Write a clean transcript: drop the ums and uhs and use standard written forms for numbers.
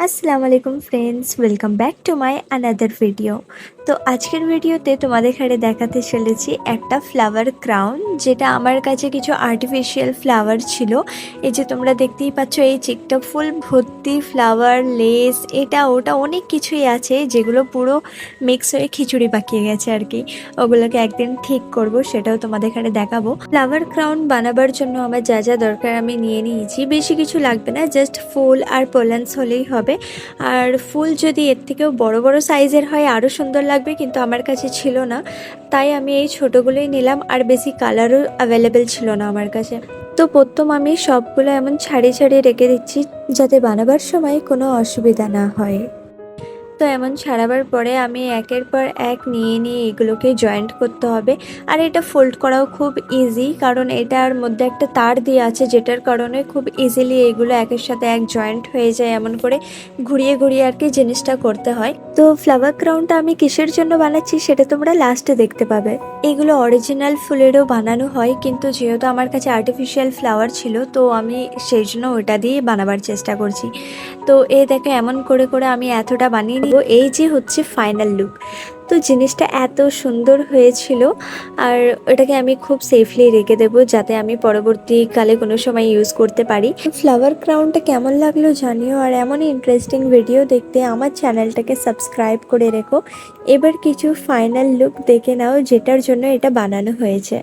আসসালামু আলাইকুম friends, welcome back to my another video. তো আজকের ভিডিওতে তোমাদের এখানে দেখাতে চলেছি একটা ফ্লাওয়ার ক্রাউন, যেটা আমার কাছে কিছু আর্টিফিশিয়াল ফ্লাওয়ার ছিল। এই যে তোমরা দেখতেই পাচ্ছ, এই চিকটা ফুল ভর্তি ফ্লাওয়ার, লেস, এটা ওটা অনেক কিছুই আছে, যেগুলো পুরো মিক্স হয়ে খিচুড়ি পাকিয়ে গেছে আর কি। ওগুলোকে একদিন ঠিক করব, সেটাও তোমাদের এখানে দেখাবো। ফ্লাওয়ার ক্রাউন বানাবার জন্য আমার যা যা দরকার আমি নিয়ে নিয়েছি। বেশি কিছু লাগবে না, জাস্ট ফুল আর পোল্যান্স হলেই হবে। আর ফুল যদি এর থেকেও বড় বড় সাইজের হয় আরও সুন্দর লাগবে, কিন্তু আমার কাছে ছিল না, তাই আমি এই ছোটোগুলোই নিলাম। আর বেশি কালারও অ্যাভেলেবেল ছিল না আমার কাছে। তো প্রথম আমি সবগুলো এমন ছাড়িয়ে ছাড়িয়ে রেখে দিচ্ছি, যাতে বানাবার সময় কোনো অসুবিধা না হয়। তো এমন ছাড়াবার পরে আমি একের পর এক নিয়ে নিয়ে এগুলোকে জয়েন্ট করতে হবে। আর এটা ফোল্ড করাও খুব ইজি, কারণ এটার মধ্যে একটা তার দিয়ে আছে, যেটার কারণে খুব ইজিলি এগুলো একের সাথে এক জয়েন্ট হয়ে যায়। এমন করে ঘুরিয়ে ঘুরিয়ে আর কি জিনিসটা করতে হয়। তো ফ্লাওয়ার ক্রাউনটা আমি কিসের জন্য বানাচ্ছি সেটা তোমরা লাস্টে দেখতে পাবে। এগুলো অরিজিনাল ফুলেরও বানানো হয়, কিন্তু যেহেতু আমার কাছে আর্টিফিশিয়াল ফ্লাওয়ার ছিল, তো আমি সেই জন্য ওটা দিয়ে বানাবার চেষ্টা করছি। তো এই দেখো, এমন করে করে আমি এতটা বানিয়ে নিব। এই যে হচ্ছে ফাইনাল লুক। তো জিনিসটা এত সুন্দর হয়েছিল, আর ওটাকে আমি খুব সেফলি রেখে দেবো, যাতে আমি পরবর্তীকালে কোনো সময় ইউজ করতে পারি। ফ্লাওয়ার ক্রাউনটা কেমন লাগলো জানিও, আর এমনই ইন্টারেস্টিং ভিডিও দেখতে আমার চ্যানেলটাকে সাবস্ক্রাইব করে রেখো। এবার কিছু ফাইনাল লুক দেখে নাও, যেটার জন্য এটা বানানো হয়েছে।